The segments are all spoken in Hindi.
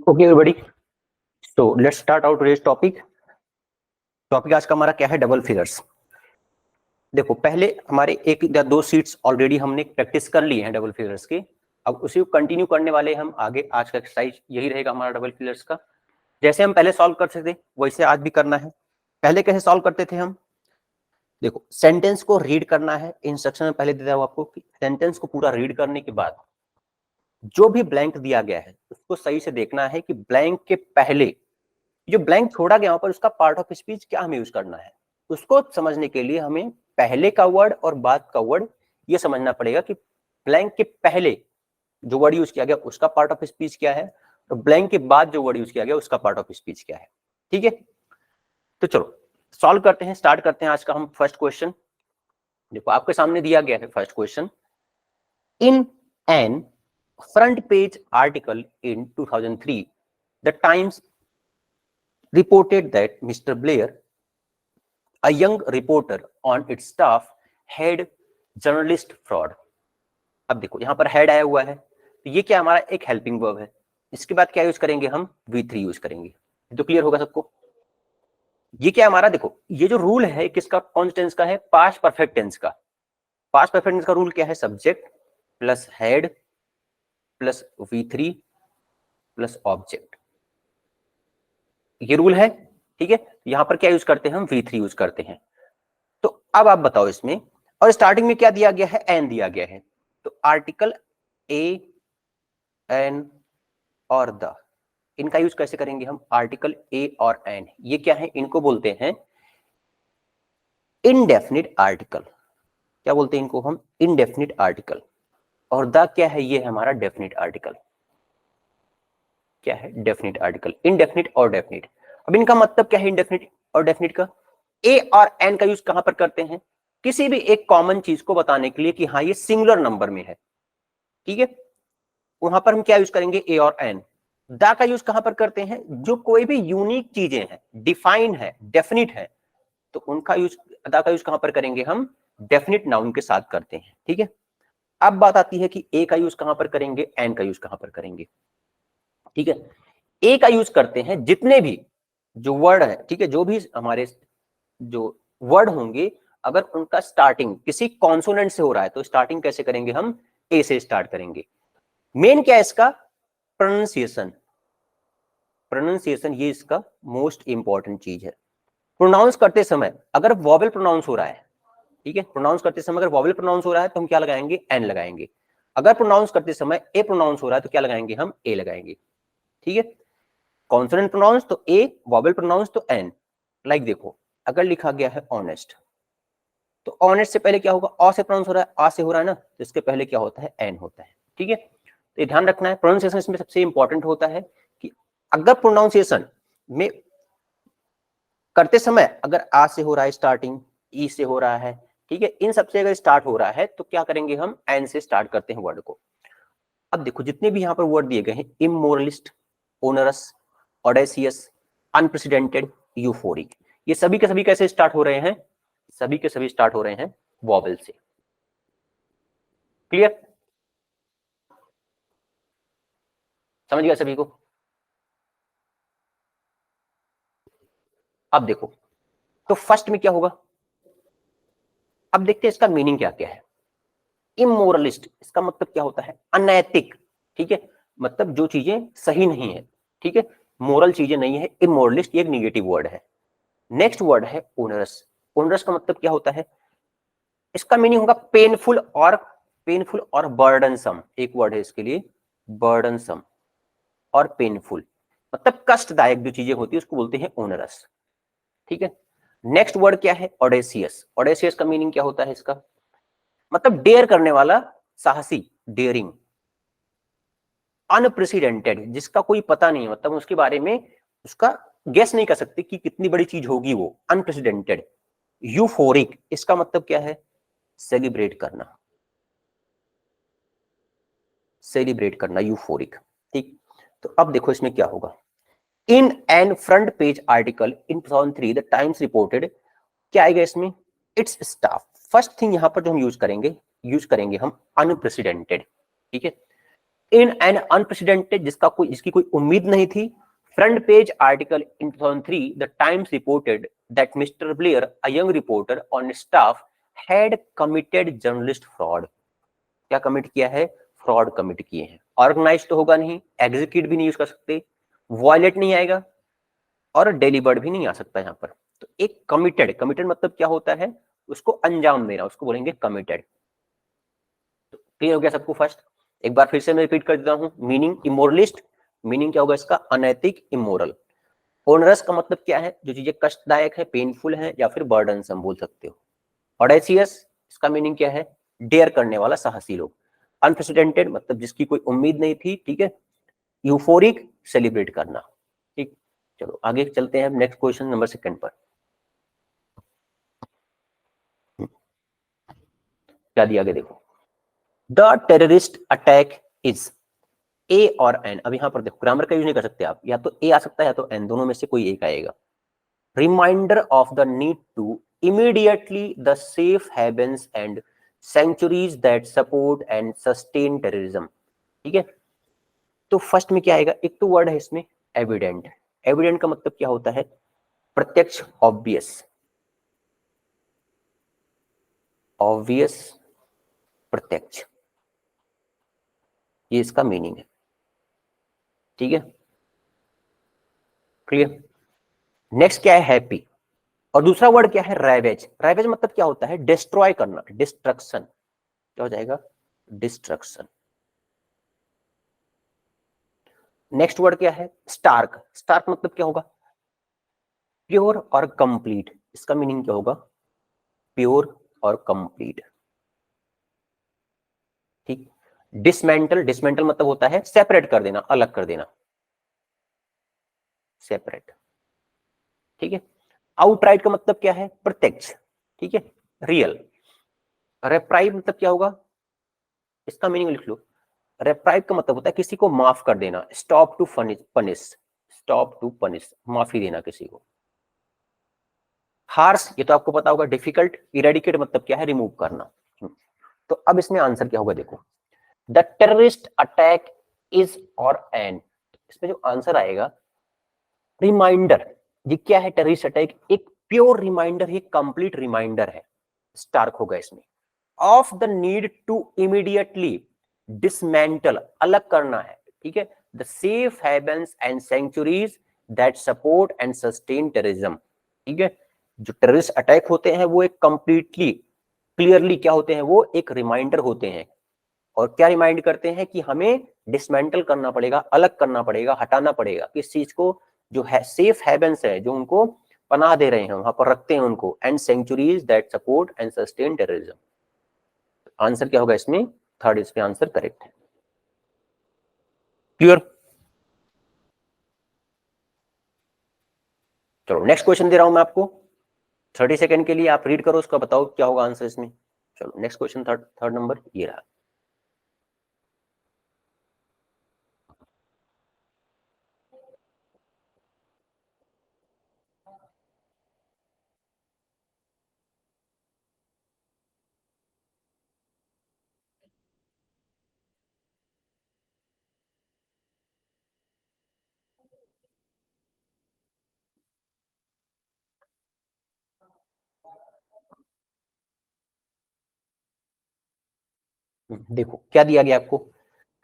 Okay everybody, so let's start out today's topic आज का हमारा क्या है? Double figures. देखो, पहले हमारे एक या दो सीट्स ऑलरेडी हमने प्रैक्टिस कर ली हैं डबल फिगर्स की। अब उसी को कंटिन्यू करने वाले हम आगे। आज का एक्सरसाइज यही रहेगा हमारा डबल फिगर्स का। जैसे हम पहले सॉल्व कर सकते वैसे आज भी करना है। पहले कैसे सॉल्व करते थे हम? देखो, सेंटेंस को रीड करना है। इंस्ट्रक्शन में पहले देता हूं आपको कि सेंटेंस को पूरा रीड करने के बाद जो भी ब्लैंक दिया गया है उसको सही से देखना है कि ब्लैंक के पहले जो ब्लैंक छोड़ा गया वहां पर उसका पार्ट ऑफ स्पीच क्या हमें यूज करना है। उसको समझने के लिए हमें पहले का वर्ड और बाद का वर्ड ये समझना पड़ेगा कि ब्लैंक के पहले जो वर्ड यूज किया गया उसका पार्ट ऑफ स्पीच क्या है और ब्लैंक के बाद जो वर्ड यूज किया गया उसका पार्ट ऑफ स्पीच क्या है। ठीक है, तो चलो सॉल्व करते हैं, स्टार्ट करते हैं आज का हम फर्स्ट क्वेश्चन। देखो, आपके सामने दिया गया है first question. In an front page article in 2003 the times reported that Mr. Blair, a young reporter on its staff, had journalist fraud. अब देखो यहां पर हेड आया हुआ है तो ये क्या हमारा एक हेल्पिंग वर्ब है। इसके बाद क्या यूज करेंगे हम? V3 यूज करेंगे। तो क्लियर होगा सबको? ये क्या हमारा, देखो ये जो रूल है किसका? कौन टेंस का है? पास्ट परफेक्ट टेंस का। पास्ट परफेक्ट टेंस का रूल क्या है? Subject plus head plus V3 plus object, ये रूल है। ठीक है, यहां पर क्या यूज करते हैं हम? V3 यूज करते हैं। तो अब आप बताओ इसमें, और स्टार्टिंग में क्या दिया गया है? एन दिया गया है। तो आर्टिकल ए एन और द, इनका यूज कैसे करेंगे हम? आर्टिकल ए और एन, ये क्या है? इनको बोलते हैं इनडेफिनिट आर्टिकल। क्या बोलते हैं इनको हम? Indefinite article. और द क्या है? ये है हमारा डेफिनिट आर्टिकल। क्या है? Definite article. इनडेफिनिट और डेफिनिट। अब इनका मतलब क्या है इनडेफिनिट और डेफिनिट का? ए और एन का यूज कहां पर करते हैं? किसी भी एक कॉमन चीज को बताने के लिए कि हाँ ये सिंगुलर नंबर में है। ठीक है, वहां पर हम क्या यूज करेंगे? ए और एन। द का यूज कहां पर करते हैं? जो कोई भी यूनिक चीजें हैं, डिफाइन है, डेफिनिट है, तो उनका यूज, द का यूज कहां पर करेंगे हम? डेफिनिट नाउन के साथ करते हैं। ठीक है, अब बात आती है कि ए का यूज कहां पर करेंगे, एन का यूज कहां पर करेंगे। ठीक है, ए का यूज करते हैं जितने भी जो वर्ड है, ठीक है, जो भी हमारे जो वर्ड होंगे अगर उनका स्टार्टिंग किसी कॉन्सोनेंट से हो रहा है तो स्टार्टिंग कैसे करेंगे हम? ए से स्टार्ट करेंगे। मेन क्या है इसका? प्रोनाउंसिएशन। प्रोनाउंसिएशन ये इसका मोस्ट इंपॉर्टेंट चीज है। प्रोनाउंस करते समय अगर वॉवेल प्रोनाउंस हो रहा है, ठीक है, प्रोनाउंस करते समय अगर वॉवेल प्रोनाउंस हो रहा है तो हम क्या लगाएंगे? एन लगाएंगे। अगर प्रोनाउंस करते समय ए प्रोनाउंस हो रहा है तो क्या लगाएंगे हम? ए लगाएंगे। ठीक है, कॉन्सोनेंट प्रोनाउंस तो ए, वॉवेल प्रोनाउंस तो एन। लाइक देखो, अगर लिखा गया है ऑनेस्ट, तो ऑनेस्ट से पहले क्या होगा? अ से प्रोनाउंस हो रहा है, आ से हो रहा है ना, तो इसके पहले क्या होता है? एन होता है। ठीक है, तो ये ध्यान रखना है। प्रोनाउंसिएशन इसमें सबसे इंपॉर्टेंट होता है कि अगर प्रोनाउंसिएशन में करते समय अगर आ से हो रहा है स्टार्टिंग, ई से हो रहा है, ठीक है, इन सबसे अगर स्टार्ट हो रहा है तो क्या करेंगे हम? एन से स्टार्ट करते हैं वर्ड को। अब देखो जितने भी यहां पर वर्ड दिए गए हैं, इमोरलिस्ट, ओनरस, ऑडेसियस, अनप्रेसिडेंटेड, यूफोरिक, ये सभी के सभी कैसे स्टार्ट हो रहे हैं? सभी के सभी स्टार्ट हो रहे हैं वॉवेल से। क्लियर? समझ गया सभी को? अब देखो, तो फर्स्ट में क्या होगा? अब देखते हैं इसका मीनिंग क्या क्या है। इमोरलिस्ट, इसका मतलब क्या होता है? अनैतिक। ठीक है, मतलब जो चीजें सही नहीं है, ठीक है, मोरल चीजें नहीं है, इमोरलिस्ट ये एक निगेटिव वर्ड है। नेक्स्ट वर्ड है ओनरस। ओनरस का मतलब क्या होता है? इसका मीनिंग होगा पेनफुल और बर्डनसम। एक वर्ड है इसके लिए, बर्डनसम और पेनफुल, मतलब कष्टदायक जो चीजें होती है उसको बोलते हैं ओनरस। ठीक है, नेक्स्ट वर्ड क्या है? ऑडेसियस। ऑडेसियस का मीनिंग क्या होता है इसका? मतलब डेयर करने वाला, साहसी, डेयरिंग। अनप्रेसिडेंटेड, जिसका कोई पता नहीं, मतलब उसके बारे में उसका गेस नहीं कर सकते कि कितनी बड़ी चीज होगी वो, अनप्रेसिडेंटेड। यूफोरिक, इसका मतलब क्या है? सेलिब्रेट करना, सेलिब्रेट करना, यूफोरिक। ठीक, तो अब देखो इसमें क्या होगा। In an front page article in 2003 the times reported, क्या आएगा इसमें? It's staff. फर्स्ट थिंग यहां पर जो हम यूज करेंगे हम अनप्रेसिडेंटेड। ठीक है, इन एन अनप्रेसिडेंटेड, जिसकी कोई उम्मीद नहीं थी, front page article in 2003 the times reported that mister Blair, a young reporter on staff, had committed journalist fraud. क्या कमिट किया है? फ्रॉड कमिट किए हैं। ऑर्गेनाइज तो होगा नहीं, एग्जीक्यूट भी नहीं यूज कर सकते, वॉयलेट नहीं आएगा, और डेलीबर्ड भी नहीं आ सकता यहाँ पर। तो एक कमिटेड, कमिटेड मतलब क्या होता है? उसको अंजाम देना, उसको बोलेंगे कमिटेड। तो क्लियर हो गया सबको? फर्स्ट एक बार फिर से मैं रिपीट कर देता हूं। मीनिंग इमोरलिस्ट, मीनिंग क्या होगा इसका? अनैतिक, इमोरल। ओनरस का मतलब क्या है? जो चीजें कष्टदायक है, पेनफुल है, या फिर बर्डनसम बोल सकते हो। ऑडेसियस, इसका मीनिंग क्या है? डेयर करने वाला, साहसी लोग। अनप्रेसिडेंटेड मतलब जिसकी कोई उम्मीद नहीं थी, ठीक है। यूफोरिक, सेलिब्रेट करना, ठीक। चलो आगे चलते हैं नेक्स्ट क्वेश्चन नंबर 2 पर। क्या दिया गया देखो, the terrorist attack is a और एन। अब यहां पर देखो ग्रामर का यूज नहीं कर सकते आप, या तो ए आ सकता है या तो एन, दोनों में से कोई एक आएगा। Reminder of the need to immediately the safe havens and sanctuaries that support and sustain terrorism, ठीक है। तो फर्स्ट में क्या आएगा? एक तो वर्ड है इसमें एविडेंट। एविडेंट का मतलब क्या होता है? प्रत्यक्ष, ऑब्वियस, ऑब्वियस, प्रत्यक्ष, ये इसका मीनिंग है, ठीक है। क्लियर? नेक्स्ट क्या है? हैप्पी। और दूसरा वर्ड क्या है? रैवेज। रैवेज मतलब क्या होता है? डिस्ट्रॉय करना, डिस्ट्रक्शन। क्या हो जाएगा? डिस्ट्रक्शन। नेक्स्ट वर्ड क्या है? स्टार्क। स्टार्क मतलब क्या होगा? प्योर और कंप्लीट। इसका मीनिंग क्या होगा? प्योर और कंप्लीट, ठीक। डिसमेंटल, डिसमेंटल मतलब होता है सेपरेट कर देना, अलग कर देना, सेपरेट, ठीक है। आउटराइट का मतलब क्या है? प्रत्यक्ष, ठीक है, रियल। रेप्राइव मतलब क्या होगा? इसका मीनिंग लिख लो। रेप्राइव का मतलब होता है किसी को माफ कर देना, stop to punish, stop to punish, माफी देना किसी को। हार्श, ये तो आपको पता होगा, डिफिकल्ट। इरेडिकेट मतलब क्या है? रिमूव करना। तो अब इसमें आंसर क्या होगा देखो, द टेररिस्ट अटैक इज और एन, इसमें जो आंसर आएगा रिमाइंडर। ये क्या है? टेररिस्ट अटैक एक प्योर रिमाइंडर है, कंप्लीट रिमाइंडर है, स्टार्क होगा इसमें। Of the need to immediately dismantle, अलग करना है, ठीक है, the safe havens and sanctuaries that support and sustain terrorism, ठीक है। जो टेररिस्ट अटैक होते हैं वो एक कंप्लीटली, क्लियरली क्या होते हैं? वो एक रिमाइंडर होते हैं। और क्या रिमाइंड करते हैं? कि हमें डिसमेंटल करना पड़ेगा, अलग करना पड़ेगा, हटाना पड़ेगा किस चीज को? जो है सेफ हेवंस है, जो उनको पनाह दे रहे हैं, वहां पर रखते हैं उनको, and sanctuaries that support and sustain terrorism. Answer क्या होगा इसमें? थर्ड इसमें आंसर करेक्ट है। क्लियर? चलो नेक्स्ट क्वेश्चन दे रहा हूं मैं आपको 30 सेकंड के लिए, आप रीड करो, उसका बताओ क्या होगा आंसर इसमें। चलो next question, third third number ये रहा। देखो क्या दिया गया आपको,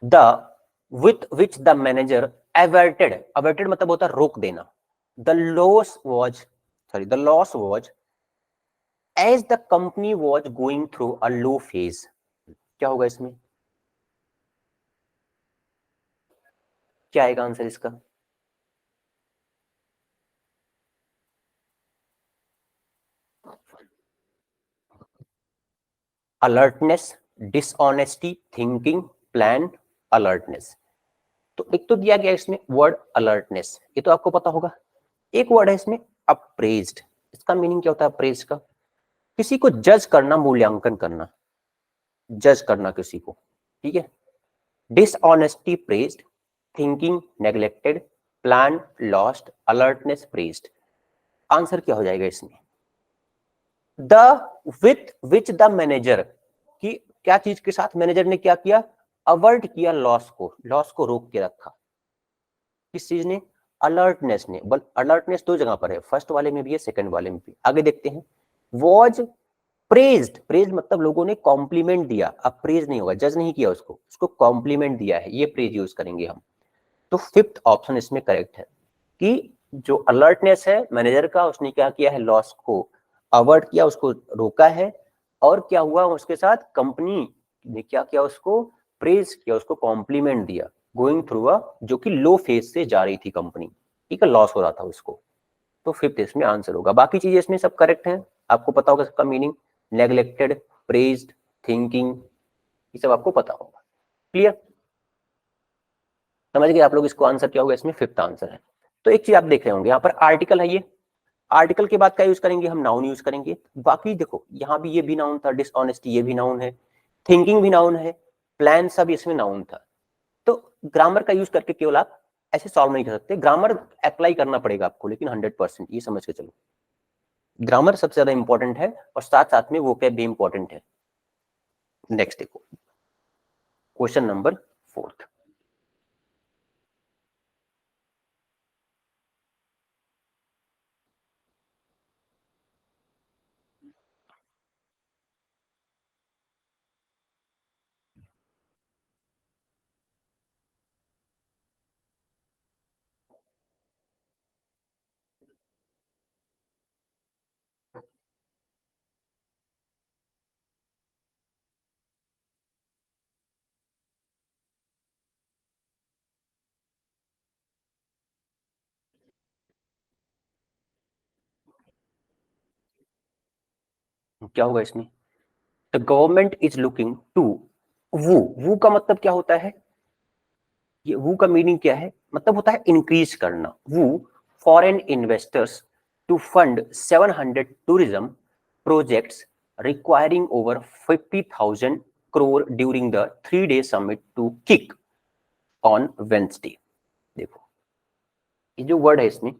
the with which the manager averted, averted मतलब होता है रोक देना, the loss was, sorry the loss was as the company was going through a low phase. क्या होगा इसमें? क्या आएगा आंसर इसका? Alertness, dishonesty, thinking, plan, alertness. तो एक तो दिया गया इसमें वर्ड अलर्टनेस, ये तो आपको पता होगा। एक वर्ड है इसमें अप्रेज्ड, इसका मीनिंग क्या होता है अप्रेज का? किसी को जज करना, मूल्यांकन करना, जज करना किसी को, ठीक है। Dishonesty praised, thinking neglected, plan lost, alertness praised. Answer क्या हो जाएगा इसमें? The with which the manager, की क्या चीज के साथ मैनेजर ने क्या किया? अवर्ट किया लॉस को रोक के रखा। किस चीज ने? अलर्टनेस ने। बल अलर्टनेस दो जगह पर है, फर्स्ट वाले में भी है, सेकंड वाले में भी। आगे देखते हैं। वॉज प्रेज्ड, प्रेज मतलब लोगों ने कॉम्प्लीमेंट दिया। अब प्रेज नहीं होगा, जज नहीं किया उसको कॉम्प्लीमेंट दिया है, ये प्रेज यूज करेंगे हम। तो फिफ्थ ऑप्शन इसमें करेक्ट है कि जो अलर्टनेस है मैनेजर का, उसने क्या किया है? लॉस को अवर्ट किया, उसको रोका है। और क्या हुआ उसके साथ? कंपनी ने क्या किया? उसको प्रेज किया, उसको कॉम्प्लीमेंट दिया, गोइंग थ्रू अ, जो कि लो फेज से जा रही थी कंपनी, ठीक है, लॉस हो रहा था उसको। तो फिफ्थ इसमें आंसर होगा। बाकी चीजें इसमें सब करेक्ट हैं, आपको पता होगा सबका मीनिंग, नेग्लेक्टेड, प्रेज्ड, थिंकिंग, ये सब आपको पता होगा। क्लियर? समझ गए आप लोग? इसको आंसर क्या होगा? इसमें फिफ्थ आंसर है। तो एक चीज आप देख रहे होंगे, यहाँ पर आर्टिकल है, ये आर्टिकल के बाद क्या यूज करेंगे हम? नाउन यूज करेंगे। बाकी देखो यहाँ भी ये भी नाउन था, डिसऑनेस्टी ये भी नाउन है, थिंकिंग भी नाउन है, प्लान सब इसमें नाउन था। तो ग्रामर का यूज करके केवल आप ऐसे सॉल्व नहीं कर सकते, ग्रामर अप्लाई करना पड़ेगा आपको, लेकिन 100%, ये समझ के चलो। ग्रामर सबसे ज्यादा इंपॉर्टेंट है और साथ साथ में वोकैब भी इंपॉर्टेंट है। नेक्स्ट देखो, क्वेश्चन नंबर 4। क्या होगा इसमें? The government is looking to woo का मतलब क्या होता है? ये वू का मीनिंग क्या है? मतलब होता है इंक्रीज करना। Woo foreign investors to fund 700 tourism projects requiring over 50,000 crore during the 3 day summit to kick on Wednesday. देखो ये जो वर्ड है इसमें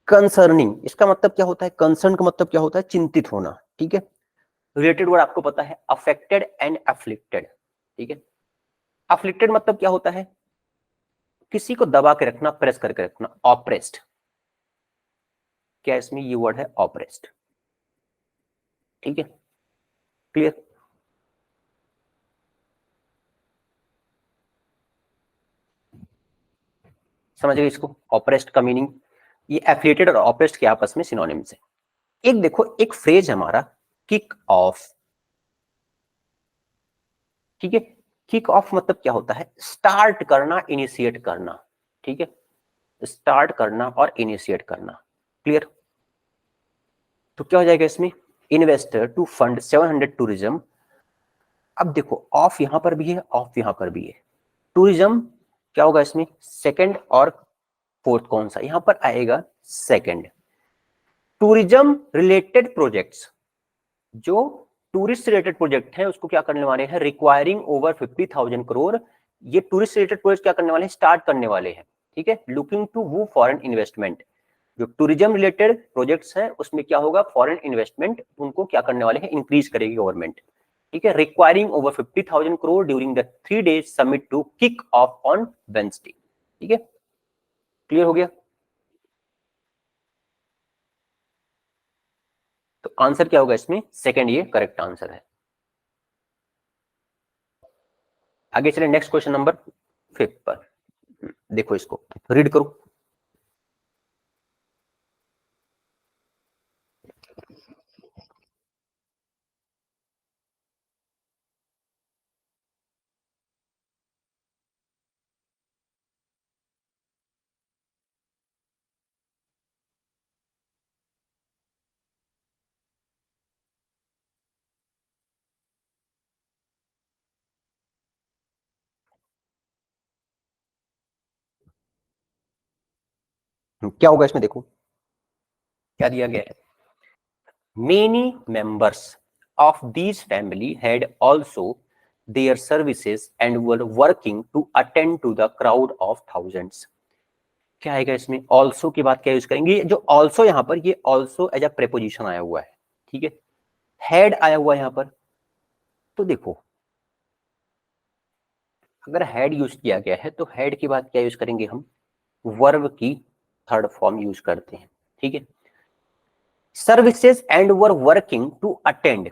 कंसर्निंग, इसका मतलब क्या होता है? कंसर्न का मतलब क्या होता है? चिंतित होना, ठीक है। रिलेटेड वर्ड आपको पता है, अफेक्टेड एंड अफ्लिक्टेड, ठीक है। अफ्लिक्टेड मतलब क्या होता है? किसी को दबा के रखना, प्रेस करके रखना, ऑप्रेस्ड। क्या इसमें ये वर्ड है? ऑप्रेस्ड, ठीक है। क्लियर? समझ गए इसको? ऑप्रेस्ड का मीनिंग, ये एफिलिएटेड और ऑप्रेस्ड के आपस में सिनोनिम्स है। एक देखो, एक फ्रेज हमारा किक ऑफ, ठीक है। किक ऑफ मतलब क्या होता है? स्टार्ट करना, इनिशिएट करना, ठीक है। स्टार्ट करना और इनिशिएट करना। क्लियर? तो क्या हो जाएगा इसमें? Investor to fund 700 tourism. अब देखो ऑफ यहां पर भी है, ऑफ यहां पर भी है। टूरिज्म क्या होगा इसमें? सेकंड और फोर्थ कौन सा? यहां पर आएगा सेकंड। टूरिज्म रिलेटेड प्रोजेक्ट्स, जो टूरिस्ट रिलेटेड प्रोजेक्ट है उसको क्या करने वाले हैं? Requiring over 50,000 crore. ये टूरिस्ट रिलेटेड प्रोजेक्ट क्या करने वाले हैं? स्टार्ट करने वाले हैं, ठीक है। लुकिंग टू वो फॉरेन इन्वेस्टमेंट, जो टूरिज्म रिलेटेड प्रोजेक्ट्स हैं उसमें क्या होगा? फॉरेन इन्वेस्टमेंट उनको क्या करने वाले हैं? इंक्रीज करेगी गवर्नमेंट, ठीक है। Requiring over 50,000 crore during the 3 day summit to kick off on Wednesday, ठीक है। क्लियर हो गया? तो आंसर क्या होगा इसमें? सेकंड, ये करेक्ट आंसर है। आगे चले नेक्स्ट क्वेश्चन नंबर 5 पर। देखो इसको रीड करो। क्या होगा इसमें? देखो क्या दिया गया है। Many members of this family had also their services and were working to attend to the crowd of thousands। क्या आएगा इसमें? ऑल्सो के बाद क्या यूज करेंगे? जो ऑल्सो यहां पर, ये ऑल्सो एज अ प्रेपोजिशन आया हुआ है, ठीक है। हैड आया हुआ है यहां पर। तो देखो अगर हैड यूज किया गया है तो हैड के बाद क्या यूज करेंगे हम, वर्ब की थर्ड फॉर्म यूज करते हैं, ठीक है। Services and were working to attend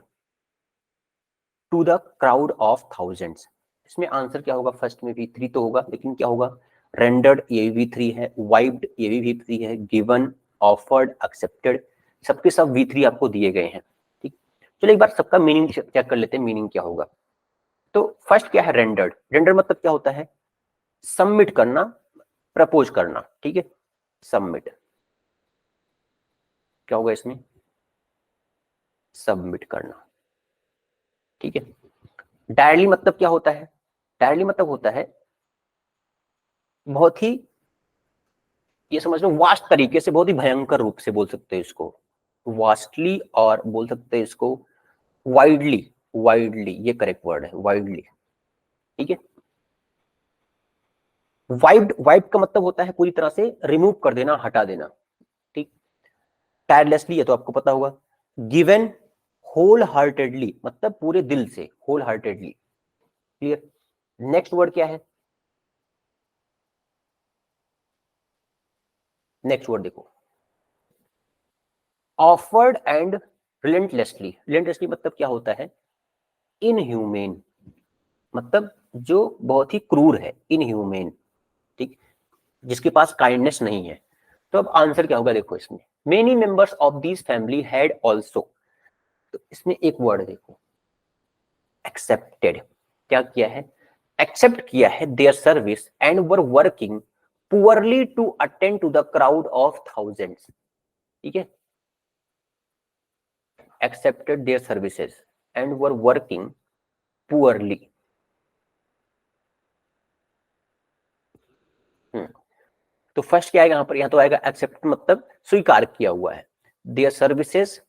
to the crowd of thousands. इसमें आंसर क्या होगा, फर्स्ट में V3 तो होगा, लेकिन क्या होगा, रेंडर्ड ये भी V3 है, वाइप्ड ये भी V3 है, गिवन, ऑफर्ड, एक्सेप्टेड, सबके सब V3 आपको दिए गए हैं, ठीक। चलो एक बार सबका मीनिंग चेक कर लेते हैं, मीनिंग क्या होगा। तो फर्स्ट क्या है, रेंडर्ड। रेंडर मतलब क्या होता है, सबमिट करना, प्रपोज करना, ठीक है। सबमिट, क्या होगा इसमें, सबमिट करना, ठीक है। डायरली मतलब क्या होता है, डायरली मतलब होता है बहुत ही, ये समझ लो वास्ट तरीके से, बहुत ही भयंकर रूप से बोल सकते हैं इसको, वास्टली, और बोल सकते हैं इसको वाइडली। वाइडली ये करेक्ट वर्ड है, वाइडली, ठीक है। वाइप्ड, वाइप का मतलब होता है पूरी तरह से रिमूव कर देना, हटा देना, ठीक। टायरलेसली ये तो आपको पता होगा। गिवन, होल हार्टेडली मतलब पूरे दिल से, whole heartedly, clear. Next word क्या है, नेक्स्ट वर्ड देखो, ऑफर्ड एंड रिलेंटलेसली। रिलेंटलेसली मतलब क्या होता है, इनह्यूमेन, मतलब जो बहुत ही क्रूर है, इनह्यूमेन, ठीक, जिसके पास काइंडनेस नहीं है। तो अब आंसर क्या होगा देखो इसमें, many members of this family had also, तो इसमें एक वर्ड देखो, एक्सेप्टेड, क्या किया है, एक्सेप्ट किया है their service and were working poorly to attend to the crowd of thousands, ठीक है। Accepted their services and were working poorly, तो फर्स्ट क्या आएगा यहाँ पर, यहाँ तो आएगा एक्सेप्ट मतलब स्वीकार किया हुआ है, there services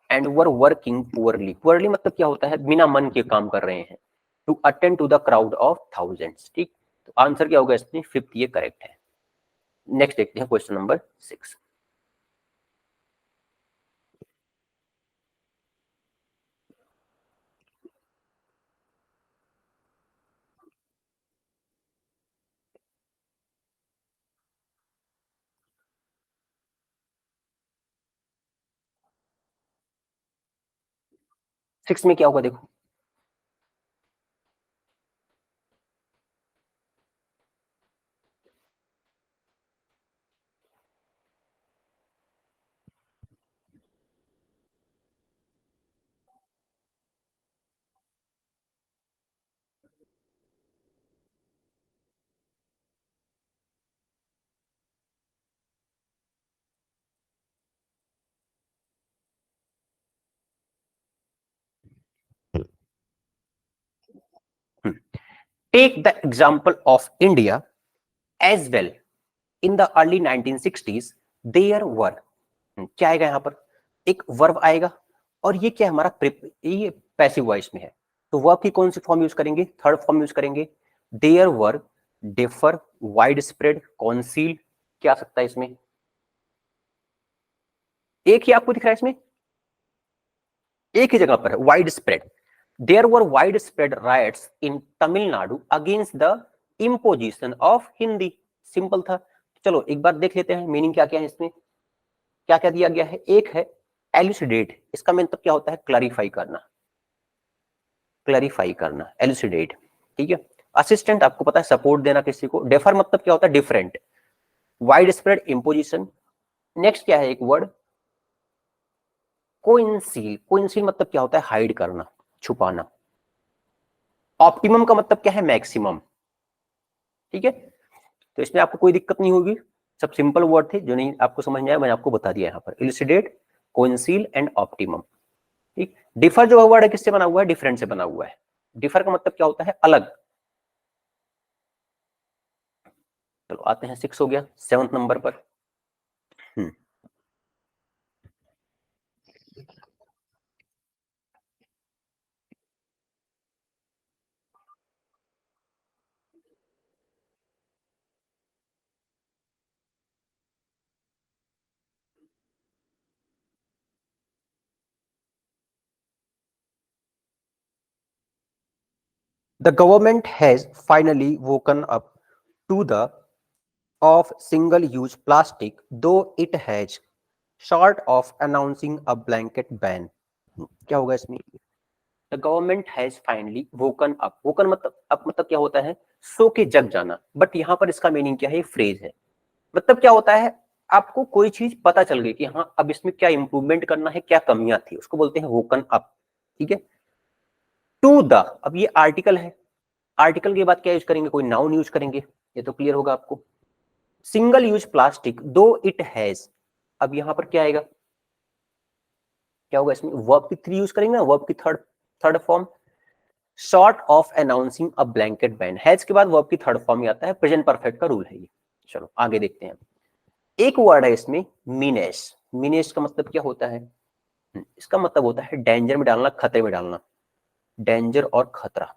and were working poorly. Poorly मतलब क्या होता है, बिना मन के काम कर रहे हैं, to attend to the crowd of thousands, ठीक। तो आंसर क्या होगा इसमें, फिफ्थ ये करेक्ट है। नेक्स्ट देखते हैं क्वेश्चन नंबर 6। सिक्स में क्या होगा देखो, take the example of India as well in the early 1960s there were, क्या आएगा यहाँ पर, एक वर्ब आएगा, और ये क्या है हमारा ये पैसिव वॉइस में है, तो वर्ब की कौन सी फॉर्म यूज करेंगे, थर्ड फॉर्म यूज करेंगे। There were, differ, wide spread, conceal, क्या आ सकता है इसमें, एक ही आपको दिख रहा है इसमें, एक ही जगह पर है, wide spread. There were wide spread riots in Tamil Nadu against the imposition of Hindi, simple था। चलो एक बार देख लेते हैं मीनिंग क्या क्या है इसमें, क्या क्या दिया गया है। एक है एलुसिडेट, इसका मतलब क्या होता है, क्लैरिफाई करना, क्लैरिफाई करना, एलुसिडेट, ठीक है। असिस्टेंट आपको पता है सपोर्ट देना किसी को। डेफर मतलब क्या होता है, different. Wide spread, imposition. Next क्या है एक वर्ड, कोइंसील। कोइंसील मतलब क्या होता है, हाइड करना, छुपाना। ऑप्टिमम का मतलब क्या है, मैक्सिमम, ठीक है। तो इसमें आपको कोई दिक्कत नहीं होगी, सब सिंपल वर्ड थे, जो नहीं आपको समझ में आया मैंने आपको बता दिया यहाँ पर, इलिसिडेट, कोइंसील एंड ऑप्टिमम, ठीक। डिफर जो वर्ड है किससे बना हुआ है, डिफरेंट से बना हुआ है। डिफर का मतलब क्या होता है, अलग। चलो आते हैं, 6 हो गया, 7th नंबर पर। Hmm, the government has finally woken up to the of single use plastic, though it has short of announcing a blanket ban. क्या होगा इसमें? The government has finally woken up. woken मतलब अब मतलब क्या होता है? सो के जग जाना. बट यहां पर इसका मीनिंग क्या है? फ्रेज है. मतलब क्या होता है? आपको कोई चीज पता चल गई कि हाँ अब इसमें क्या इंप्रूवमेंट करना है, क्या कमियां थी, उसको बोलते हैं वोकन अप. ठीक है. टू द, अब ये आर्टिकल है. आर्टिकल के बाद क्या यूज करेंगे? कोई नाउन यूज करेंगे. ये तो क्लियर होगा आपको. सिंगल यूज प्लास्टिक दो इट हैज, अब यहां पर क्या आएगा? क्या होगा इसमें? वर्ब की थ्री यूज करेंगे ना, वर्ब की third third form. Short of announcing a blanket ban, has के बाद वर्ब की थर्ड फॉर्म ही आता है. प्रेजेंट परफेक्ट का रूल है ये. चलो आगे देखते हैं. एक वर्ड है इसमें मीनेस. मीनेस का मतलब क्या होता है? इसका मतलब होता है डेंजर में डालना, खतरे में डालना. डेंजर और खतरा.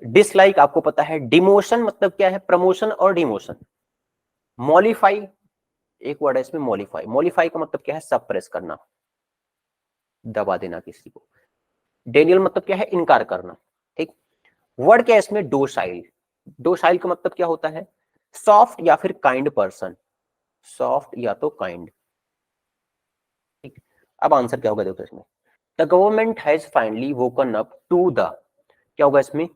डिसलाइक आपको पता है. डिमोशन मतलब क्या है? प्रमोशन और डिमोशन. मॉलिफाई, एक वर्ड है इसमें मॉलिफाई. मॉलिफाई का मतलब क्या है? सप्रेस करना, दबा देना किसी को. डेनियल मतलब क्या है? इनकार करना. ठीक. वर्ड क्या है इसमें? डोसाइल. डोसाइल का मतलब क्या होता है? सॉफ्ट या फिर काइंड पर्सन. सॉफ्ट या तो काइंड. ठीक. अब आंसर क्या होगा देखो इसमें. The government has finally woken up to the, क्या होगा इसमें?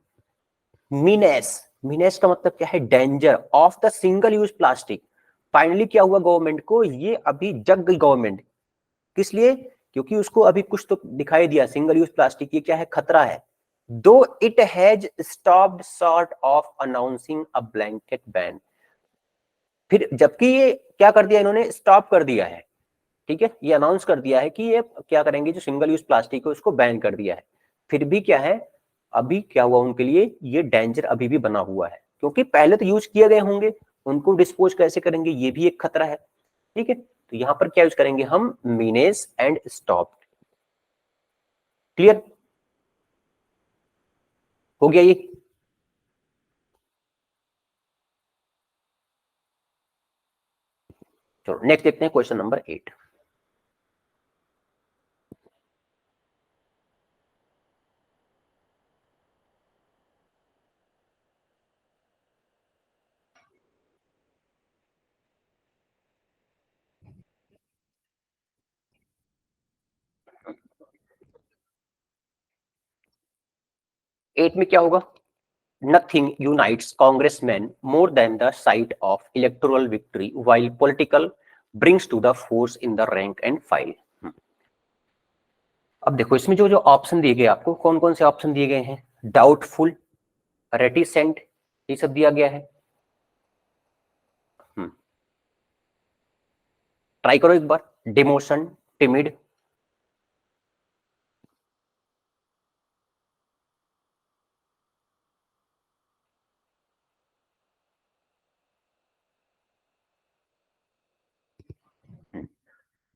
मीनेस. मीनेस का मतलब क्या है? Danger of the single use plastic. Finally क्या हुआ गवर्नमेंट को? ये अभी जग गई गवर्नमेंट. किस लिए? क्योंकि उसको अभी कुछ तो दिखाई दिया, सिंगल यूज प्लास्टिक ये क्या है? खतरा है. दो it has stopped short of announcing a blanket ban. फिर जबकि ये क्या कर दिया इन्होंने? स्टॉप कर दिया है. ठीक है, ये अनाउंस कर दिया है कि ये क्या करेंगे, जो सिंगल यूज प्लास्टिक है उसको बैन कर दिया है. फिर भी क्या है, अभी क्या हुआ उनके लिए? ये डेंजर अभी भी बना हुआ है, क्योंकि पहले तो यूज किए गए होंगे, उनको डिस्पोज कैसे करेंगे, ये भी एक खतरा है. ठीक है, तो यहां पर क्या यूज करेंगे हम? Menace and stop. क्लियर हो गया ये? चलो नेक्स्ट देखते हैं क्वेश्चन नंबर 8. एट में क्या होगा? Nothing unites Congressman more than the sight of electoral victory while political brings to the force in the rank and file. अब देखो इसमें जो जो ऑप्शन दिए गए आपको, कौन कौन से ऑप्शन दिए गए हैं? डाउटफुल, रेटिसेंट, ये सब दिया गया है. ट्राई करो एक बार. डिमोशन, टिमिड,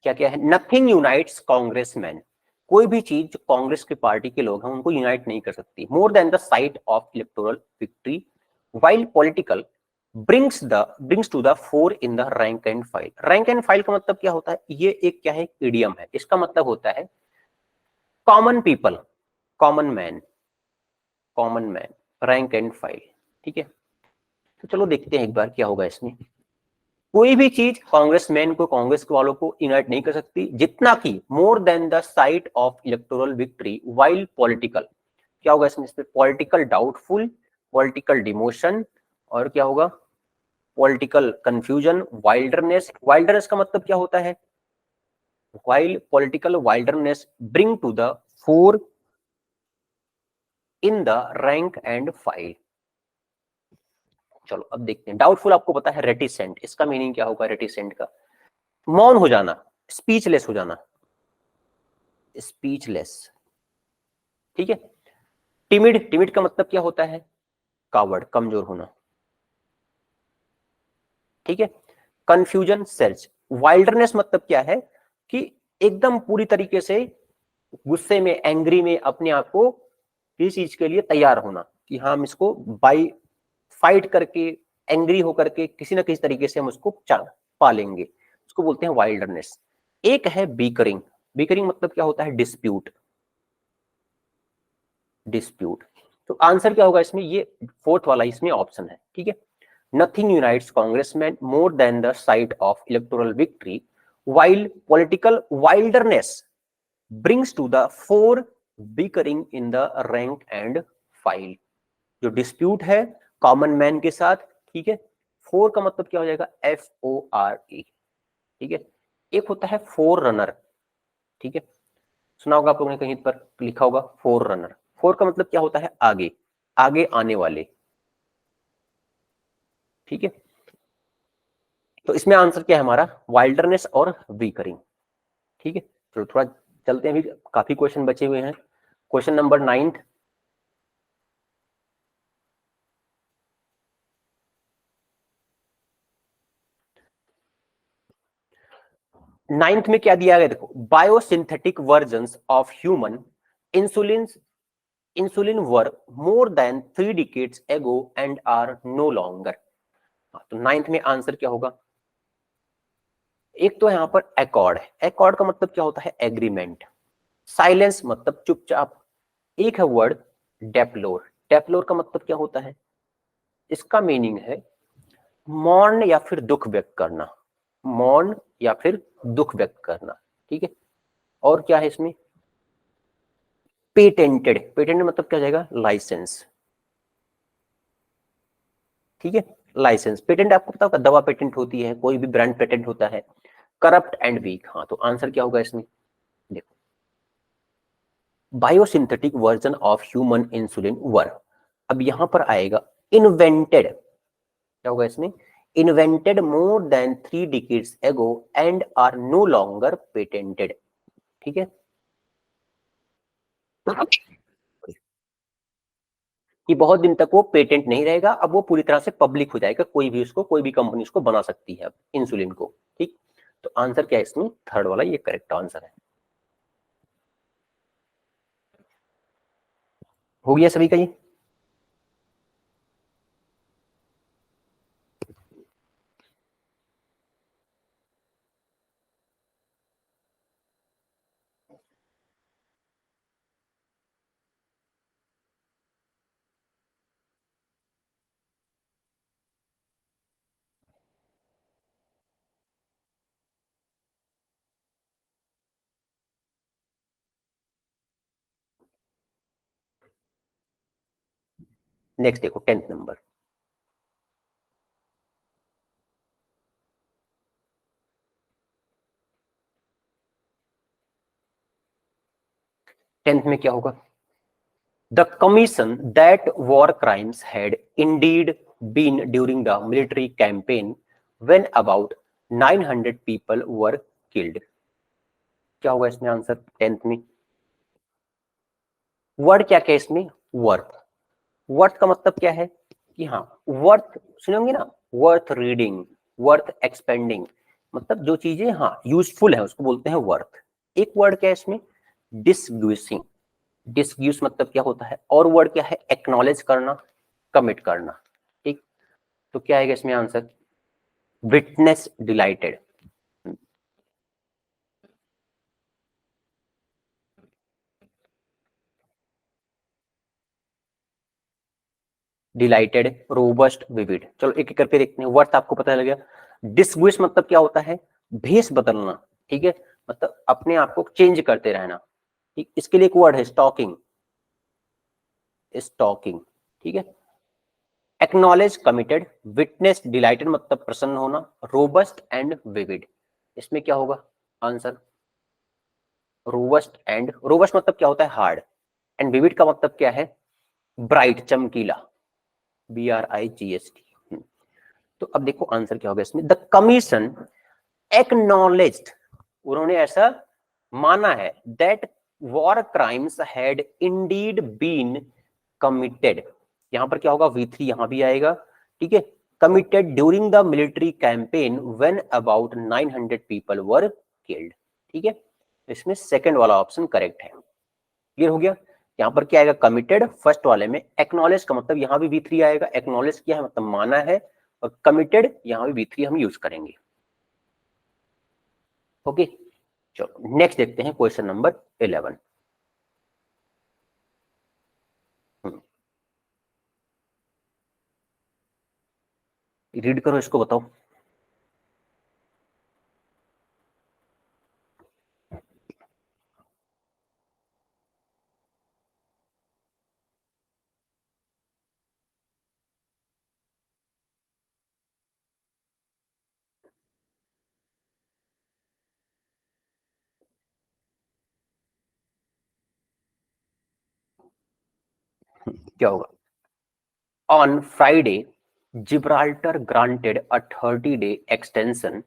क्या क्या है? नथिंग यूनाइट्स कांग्रेसमैन, कोई भी चीज जो कांग्रेस की पार्टी के लोग हैं उनको यूनाइट नहीं कर सकती. More than the sight of electoral victory while political brings to the fore in the rank and file. Rank and file का मतलब क्या होता है? ये एक क्या है? इडियम है. इसका मतलब होता है common people, common man, common man, rank and file. ठीक है, तो चलो देखते हैं एक बार क्या होगा इसमें. कोई भी चीज कांग्रेसमैन को, कांग्रेस वालों को यूनाइट नहीं कर सकती, जितना कि मोर than the sight of electoral victory while political. क्या होगा इसमें? पॉलिटिकल डाउटफुल, पॉलिटिकल डिमोशन, और क्या होगा? Political confusion, wilderness. वाइल्डरनेस का मतलब क्या होता है? While political wilderness bring to the fore in the rank and file. चलो अब देखते हैं. डाउटफुल आपको पता है रेटिसेंट, इसका मीनिंग क्या होगा रेटिसेंट का? मौन हो जाना, स्पीचलेस हो जाना, स्पीचलेस. ठीक है. टिमिड, टिमिड का मतलब क्या होता है? कावर्ड, कमजोर होना. ठीक है. Confusion, search. वाइल्डरनेस मतलब क्या है? कि एकदम पूरी तरीके से गुस्से में, एंग्री में, अपने आप को किसी चीज के लिए तैयार होना कि हाँ हम इसको बाई फाइट करके, एंग्री होकर के किसी ना किसी तरीके से हम उसको पालेंगे, उसको बोलते हैं वाइल्डरनेस. एक है बीकरिंग. बीकरिंग मतलब क्या होता है? Dispute, dispute. तो आंसर क्या होगा इसमें, ये फोर्थ वाला इसमें ऑप्शन है, ठीक है। Nothing unites Congressman more than the sight of electoral victory while political wilderness brings to the fore bickering in the rank and file। जो डिस्प्यूट है कॉमन मैन के साथ, ठीक है। फोर का मतलब क्या हो जाएगा, FORE, ठीक है। एक होता है फोर रनर, ठीक है, सुना होगा आप लोगों ने कहीं पर लिखा होगा फोर रनर। फोर का मतलब क्या होता है, आगे, आगे आने वाले, ठीक है। तो इसमें आंसर क्या है हमारा, वाइल्डरनेस और वीकरिंग, ठीक है। तो थोड़ा चलते हैं, अभी काफी क्वेश्चन बचे हुए हैं। क्वेश्चन नंबर 9, नाइन्थ में क्या दिया गया, देखो, biosynthetic versions of human insulin insulin were more than 3 decades ago and are no longer. तो नाइन्थ में आंसर क्या होगा, एक तो यहां पर एकॉर्ड है, एकॉर्ड का मतलब क्या होता है, एग्रीमेंट। साइलेंस मतलब चुपचाप। एक है वर्ड डेप्लोर, डेप्लोर का मतलब क्या होता है, इसका मीनिंग है मौन या फिर दुख व्यक्त करना, मौन या फिर दुख व्यक्त करना, ठीक है। और क्या है इसमें, पेटेंटेड, पेटेंटेड मतलब क्या हो जाएगा, लाइसेंस, ठीक है। लाइसेंस, पेटेंट आपको पता होगा, दवा पेटेंट होती है, कोई भी ब्रांड पेटेंट होता है। करप्ट एंड वीक, हाँ, तो आंसर क्या होगा इसमें, देखो, biosynthetic version of human insulin वर। अब यहां पर आएगा इन्वेंटेड, क्या होगा इसमें, invented more than 3 decades ago and are no longer patented, ठीक है। कि बहुत दिन तक वो पेटेंट नहीं रहेगा, अब वो पूरी तरह से पब्लिक हो जाएगा, कोई भी उसको, कोई भी कंपनी उसको बना सकती है अब इंसुलिन को, ठीक। तो आंसर क्या है इसमें, थर्ड वाला ये करेक्ट आंसर है। हो गया सभी का ये। नेक्स्ट देखो 10th नंबर, 10th में क्या होगा, the commission that war crimes had indeed been during the military campaign when about 900 people were killed. क्या होगा इसमें आंसर 10th में, वर्ड क्या क्या है इसमें, वर्थ। वर्थ का मतलब क्या है कि हाँ, वर्थ सुनेंगे ना, वर्थ रीडिंग, वर्थ एक्सपेंडिंग, मतलब जो चीजें हाँ यूजफुल है उसको बोलते हैं वर्थ। एक वर्ड क्या है इसमें, डिसग्यूसिंग, डिसग्यूस मतलब क्या होता है, और वर्ड क्या है, एक्नॉलेज करना, कमिट करना, ठीक। तो क्या आएगा इसमें answer, witness dilated, dilated, robust, vivid. चलो एक एक करके देखते हैं, वर्थ आपको पता लग गया। डिसग्विश मतलब क्या होता है, भेष बदलना, ठीक है, मतलब अपने आप को चेंज करते रहना, ठीक। इसके लिए एक वर्ड है स्टॉकिंग, स्टॉकिंग, ठीक है। एक्नॉलेज, कमिटेड, विटनेस, डिलाइटेड मतलब प्रसन्न होना, रोबस्ट एंड विविड, इसमें क्या होगा आंसर, रोबस्ट एंड, रोबस्ट मतलब क्या होता है, हार्ड, एंड विविड का मतलब क्या है, ब्राइट, चमकीला, BRIGST। तो अब देखो आंसर क्या होगा इसमें, द कमीशन एक्नॉलेज्ड, उन्होंने ऐसा माना है, that war crimes had indeed been committed, यहां पर क्या होगा, V3 यहां भी आएगा, ठीक है, committed during the military campaign when about 900 people were killed, ठीक है। इसमें सेकंड वाला ऑप्शन करेक्ट है, क्लियर हो गया। यहां पर क्या आएगा, कमिटेड फर्स्ट वाले में, एक्नॉलेज का मतलब यहां भी V3 आएगा, एक्नॉलेज किया है मतलब माना है, और कमिटेड यहां भी V3 हम यूज करेंगे, ओके। चलो नेक्स्ट देखते हैं क्वेश्चन नंबर 11। रीड करो इसको, बताओ। क्या होगा? On Friday, Gibraltar granted a 30-day extension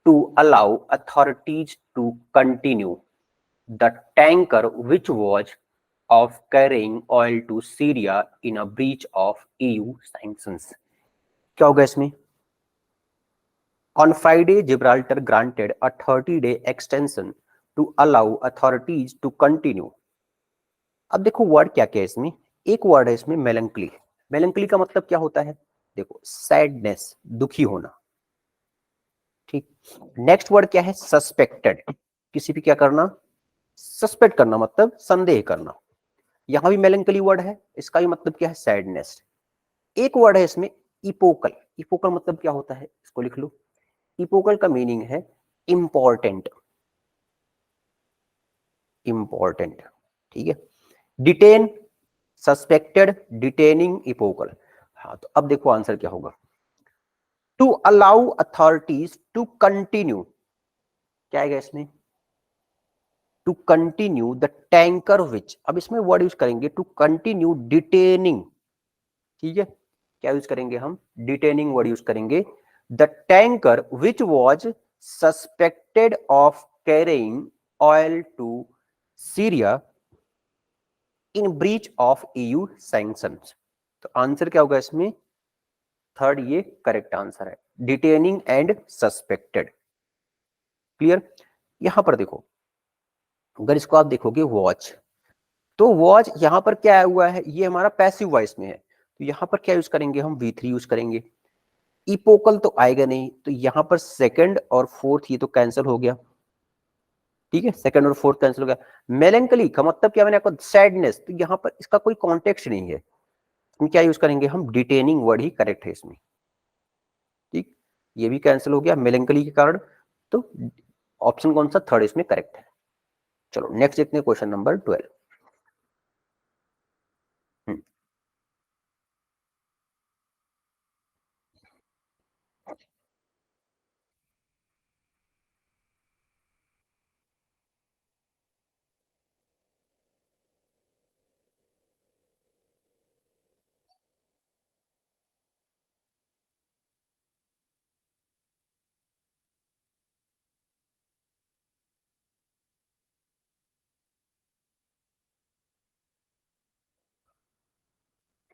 to allow authorities to continue the tanker which was of carrying oil to Syria in a breach of EU sanctions. क्या होगा इसमें? On Friday, Gibraltar granted a 30-day extension to allow authorities to continue. अब देखो वर्ड क्या क्या है इसमें। एक वर्ड है इसमें मेलंकली। मेलंकली का मतलब क्या होता है? देखो, सैडनेस, दुखी होना। ठीक। नेक्स्ट वर्ड क्या है? सस्पेक्टेड। किसी भी क्या करना? सस्पेक्ट करना, मतलब संदेह करना। यहां भी मेलंकली वर्ड है, इसका भी मतलब क्या है? सैडनेस। एक वर्ड है इसमें इपोकल। इपोकल मतलब क्या होता है? इसको लिख लो। इपोकल का मीनिंग है इंपॉर्टेंट। इंपॉर्टेंट, ठीक है। Detain, suspected, detaining, epochal. हाँ, तो अब देखो आंसर क्या होगा। To allow authorities to continue, क्या आएगा इसमें? To continue the tanker which. अब इसमें वर्ड यूज करेंगे टू कंटिन्यू डिटेनिंग, ठीक है। क्या यूज करेंगे हम? डिटेनिंग वर्ड यूज करेंगे। The tanker which was suspected of carrying oil to Syria in breach of EU sanctions. तो आंसर क्या होगा इसमें? थर्ड ये करेक्ट आंसर है, डिटेनिंग एंड सस्पेक्टेड। क्लियर? यहां पर देखो, अगर इसको आप देखोगे वॉच, तो वॉच यहां पर क्या हुआ है? ये हमारा पैसिव वॉइस में है, तो यहां पर क्या यूज करेंगे हम? V3 यूज करेंगे। इपोकल तो आएगा नहीं, तो यहां पर सेकंड और फोर्थ ये तो कैंसिल हो गया, ठीक है। सेकंड और फोर्थ कैंसिल हो गया। मेलेंकली का मतलब क्या? मैंने आपको सैडनेस, तो यहां पर इसका कोई कॉन्टेक्स्ट नहीं है, हम क्या यूज करेंगे? हम डिटेनिंग वर्ड ही करेक्ट है इसमें, ठीक। ये भी कैंसिल हो गया मेलेंकली के कारण, तो ऑप्शन कौन सा? थर्ड इसमें करेक्ट है। चलो नेक्स्ट देखते हैं, क्वेश्चन नंबर 12।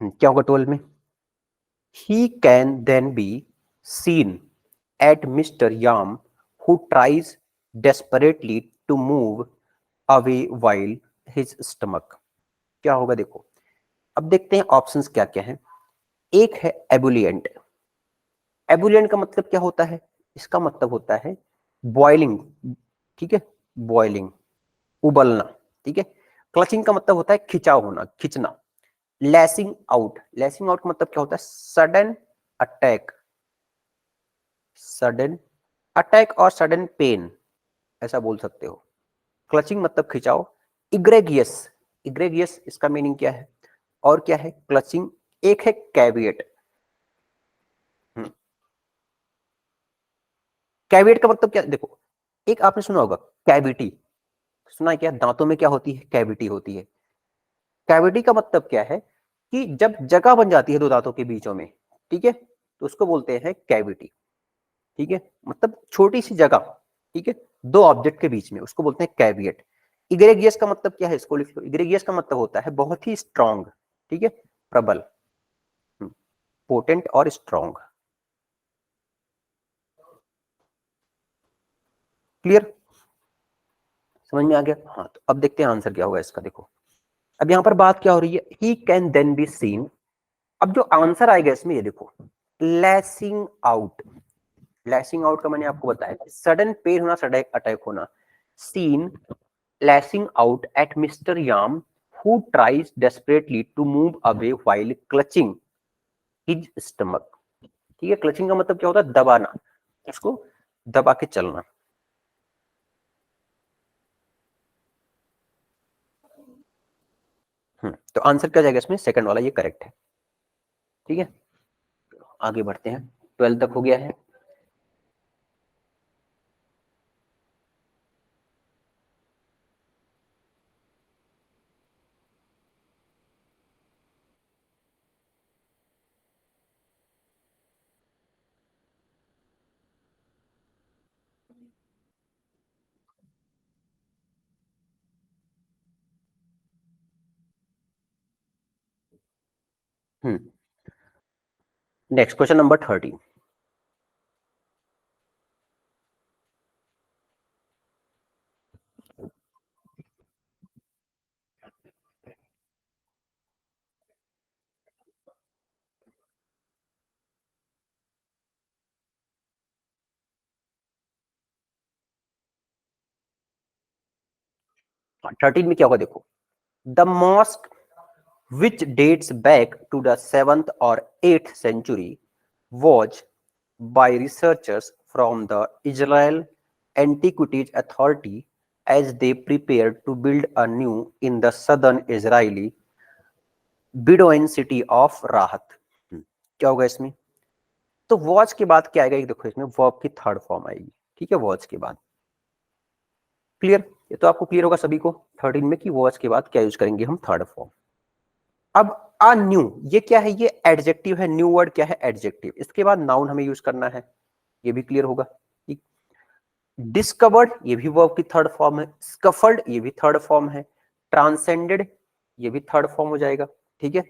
क्या होगा 12 में? He can then be seen at Mr. Yam, who tries desperately to move away while his stomach. क्या होगा देखो, अब देखते हैं ऑप्शंस क्या क्या है। एक है एबुलिएंट। एबुलिएंट का मतलब क्या होता है? इसका मतलब होता है बॉइलिंग, ठीक है, बॉइलिंग, उबलना, ठीक है। क्लचिंग का मतलब होता है खिंचाव होना, खिंचना। लैसिंग आउट, लैसिंग आउट का मतलब क्या होता है? सडन अटैक, सडन अटैक और सडन पेन, ऐसा बोल सकते हो। क्लचिंग मतलब खिंचाओ। इग्रेगियस, इग्रेगियस इसका मीनिंग क्या है? और क्या है क्लचिंग? एक है कैविएट। कैविएट का मतलब क्या? देखो, एक आपने सुना होगा कैविटी, सुना है क्या? दांतों में क्या होती है? कैविटी होती है। कैविटी का मतलब क्या है? कि जब जगह बन जाती है दो दांतों के बीचों में, ठीक है, तो उसको बोलते हैं कैविटी, ठीक है। मतलब छोटी सी जगह, ठीक है, दो ऑब्जेक्ट के बीच में, उसको बोलते हैं कैविएट। इग्रेगियस का मतलब क्या है? इसको लिख लो। इग्रेगियस का मतलब होता है बहुत ही स्ट्रांग, ठीक है, प्रबल, पोटेंट और स्ट्रांग। क्लियर? समझ में आ गया? हाँ, तो अब देखते हैं आंसर क्या होगा इसका। देखो, अब यहां पर बात क्या हो रही है? He can then be seen. अब जो आंसर आएगा इसमें, ये देखो, लैसिंग आउट। लैसिंग आउट का मैंने आपको बताया, सडन पेन होना, सडन अटैक होना। Seen lashing out at Mr. Yam, who tries desperately to move away while clutching his stomach. ठीक है। क्लचिंग का मतलब क्या होता है, दबाना, उसको दबा के चलना। तो आंसर क्या जाएगा इसमें, सेकंड वाला, ये करेक्ट है। ठीक है, आगे बढ़ते हैं, 12 तक हो गया है। Next question number 13। हाँ, 13 में क्या होगा देखो, the mosque which dates back to the 7th और 8th century was by researchers from the Israel Antiquities Authority as they prepared to build a new in the southern Israeli Bedouin city of Rahat। क्या होगा इसमें, तो वॉच के बाद क्या आएगा, एक देखो इसमें वर्ब की थर्ड फॉर्म आएगी। ठीक है, वॉच के बाद, क्लियर, ये तो आपको क्लियर होगा सभी को 13 में कि वॉच के बाद क्या यूज करेंगे हम, थर्ड फॉर्म। अब अ न्यू, ये क्या है, ये एडजेक्टिव है, न्यू वर्ड क्या है, एडजेक्टिव, इसके बाद नाउन हमें यूज करना है, ये भी क्लियर होगा। ठीक, डिस्कवर्ड ये भी वर्ब की थर्ड फॉर्म है, स्कफल्ड ये भी थर्ड फॉर्म है, ट्रांसेंडेड ये भी थर्ड फॉर्म हो जाएगा। ठीक है,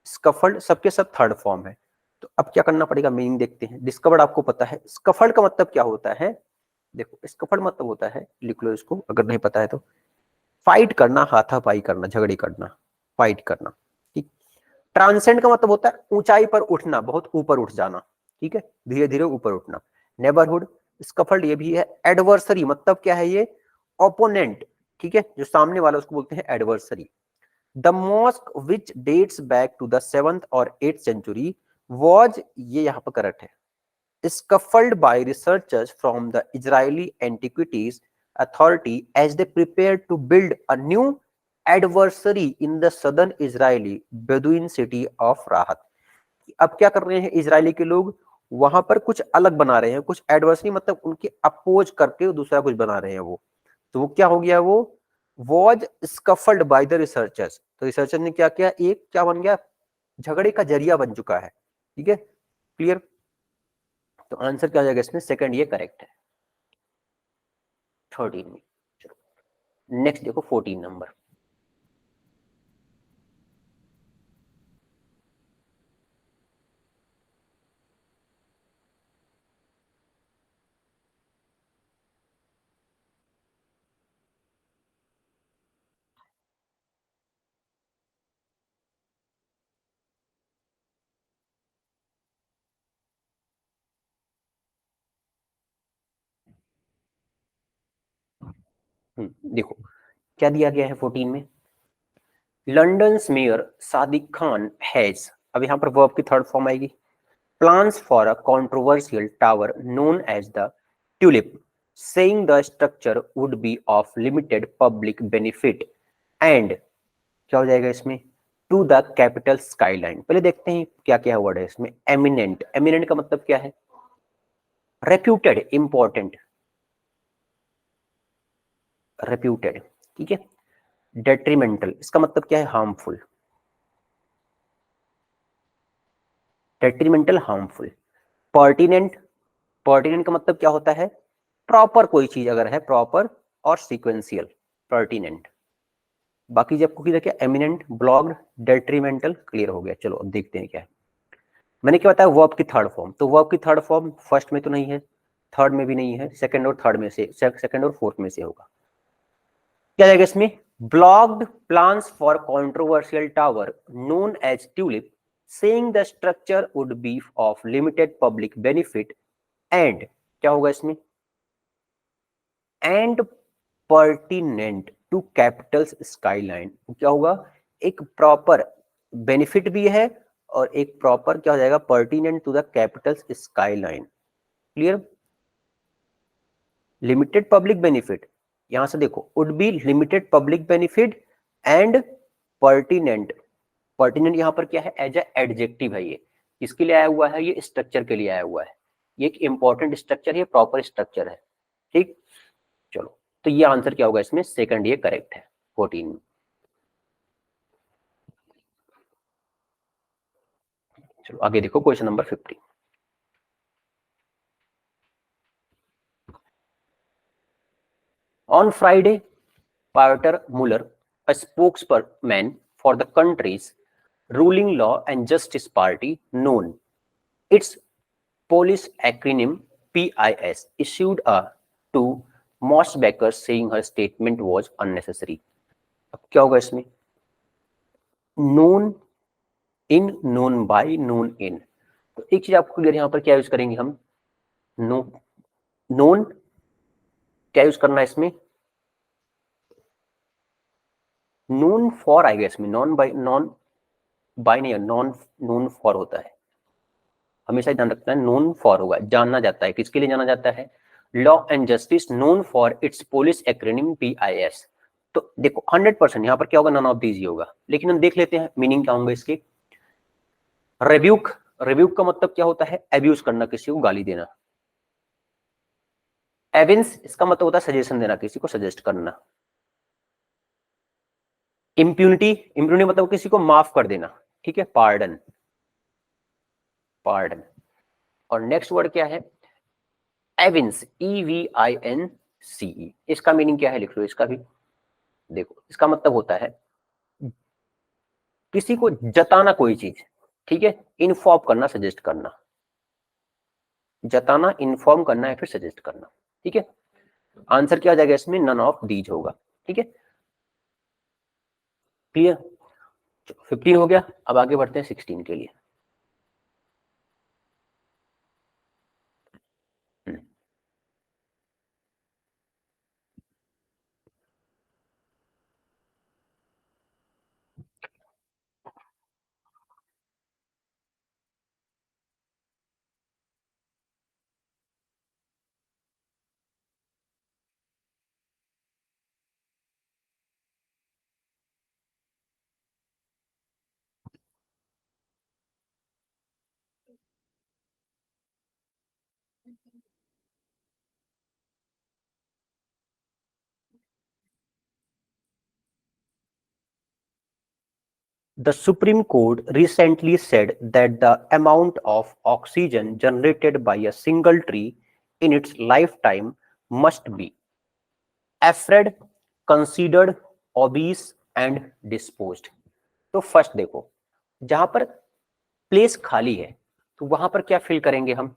स्कफल्ड सबके सब थर्ड फॉर्म है। तो अब क्या करना पड़ेगा, मीनिंग देखते हैं। डिस्कवर्ड आपको पता है, स्कफल्ड का मतलब क्या होता है, देखो स्कफल्ड मतलब होता है, लिख लो इसको अगर नहीं पता है तो, फाइट करना, हाथापाई करना, झगड़े करना, फाइट करना। ठीक, ट्रांसेंड का मतलब होता है ऊंचाई पर उठना, बहुत ऊपर उठ जाना। ठीक है, धीरे धीरे ऊपर उठना। नेबरहुड, स्कफल्ड ये भी है। एडवर्सरी मतलब क्या है, ये ओपोनेंट। ठीक है, जो सामने वाला उसको बोलते हैं adversary. The mosque which dates back to the 7th और 8th century was, ये यहां पर करेक्ट है, scuffled by researchers from the Israeli Antiquities Authority as they prepared to build a new adversary in the southern Israeli Bedouin city of Rahat। अब क्या कर रहे हैं इजरायली के लोग, वहां पर कुछ अलग बना रहे हैं, कुछ एडवर्सरी मतलब उनके अपोज करके दूसरा कुछ बना रहे हैं वो। तो वो क्या हो गया, वो वॉज स्कफल्ड बाय द रिसर्चर्स, तो रिसर्चर ने क्या किया, एक क्या बन गया, झगड़े का जरिया बन चुका है। ठीक है, क्लियर, तो आंसर क्या हो जाएगा इसमें, सेकंड ये करेक्ट है 13 में। चलो नेक्स्ट देखो 14 नंबर। देखो क्या दिया गया है 14 में, London mayor Sadiq Khan has, अब यहां पर वर्ब की थर्ड फॉर्म आएगी, plans for a controversial tower known as the Tulip, saying the structure would be of limited public benefit and क्या हो जाएगा इसमें, टू द कैपिटल स्काईलाइन। पहले देखते हैं क्या क्या वर्ड है इसमें। एमिनेंट, एमिनेंट का मतलब क्या है, रेप्यूटेड, इंपॉर्टेंट, रेप्यूटेड। ठीक है, डेट्रीमेंटल इसका मतलब क्या है, harmful, detrimental harmful. Pertinent, pertinent का मतलब क्या होता है, प्रॉपर कोई चीज अगर है, प्रॉपर और सीक्वेंशियल, पर्टिनेंट। बाकी जब कुकी देखिए एमिनेंट, ब्लॉग्ड, डेट्रीमेंटल, क्लियर हो गया। चलो अब देखते हैं क्या है। मैंने क्या बताया, वर्ब की थर्ड फॉर्म, तो वर्ब की थर्ड फॉर्म फर्स्ट में तो नहीं है, थर्ड में भी नहीं है, सेकंड और थर्ड में से, सेकंड और फोर्थ में से होगा। क्या जाएगा इसमें, blocked plans for controversial tower known as Tulip saying the structure would be of limited public benefit and, क्या होगा इसमें, and pertinent to capital's skyline. क्या होगा, एक प्रॉपर बेनिफिट भी है और एक प्रॉपर क्या हो जाएगा, pertinent to the capital's skyline. Clear? Limited public benefit, यहां से देखो would be limited public benefit and pertinent. Pertinent यहां पर क्या है, एज एडजेक्टिव है। ये किसके लिए आया हुआ है, ये स्ट्रक्चर के लिए आया हुआ है। ये एक इंपॉर्टेंट स्ट्रक्चर है, प्रॉपर स्ट्रक्चर है। ठीक, चलो तो ये आंसर क्या होगा इसमें, सेकंड ये करेक्ट है 14 में। चलो आगे देखो question number 15। On Friday, Pieter Muller, a spokesman for the country's ruling Law and Justice Party, known its Polish acronym PIS, issued a to Mosbacher saying her statement was unnecessary. अब क्या होगा इसमें, known in, known by, known in। तो एक चीज आपको क्लियर, यहां पर क्या यूज करेंगे हम, नो नोन क्या यूज करना है इसमें, नोन फॉर आएगा इसमें, नॉन बाय, नॉन बाय नहीं, नॉन नोन फॉर होता है, हमेशा ध्यान रखना है, नोन फॉर होगा, जानना जाता है, किसके लिए जाना जाता है, law and justice known for its Polish acronym PIS। तो देखो 100% यहां पर क्या होगा, नन ऑफ दीज ही होगा, लेकिन हम देख लेते हैं मीनिंग क्या होंगे इसके। रिब्यूक, रिब्यूक का मतलब क्या होता है, एब्यूज करना, किसी को गाली देना। एविंस, इसका मतलब होता है सजेशन देना, किसी को सजेस्ट करना। इम्प्यूनिटी, इम्प्यूनिटी मतलब किसी को माफ कर देना, ठीक है, पार्डन, पार्डन। और नेक्स्ट वर्ड क्या है, एविंस, EVINCE, इसका मीनिंग क्या है लिख लो इसका भी। देखो इसका मतलब होता है किसी को जताना कोई चीज, ठीक है, इन्फॉर्म करना, सजेस्ट करना, जताना, इन्फॉर्म करना या फिर सजेस्ट करना, ठीक है। आंसर क्या आ जाएगा इसमें, नन ऑफ दीज होगा, ठीक है, क्लियर। 15 हो गया, अब आगे बढ़ते हैं 16 के लिए। The Supreme Court recently said that the amount of oxygen generated by a single tree in its lifetime must be afraid, considered, obese and disposed। तो फर्स्ट देखो, जहां पर प्लेस खाली है तो वहां पर क्या फिल करेंगे हम,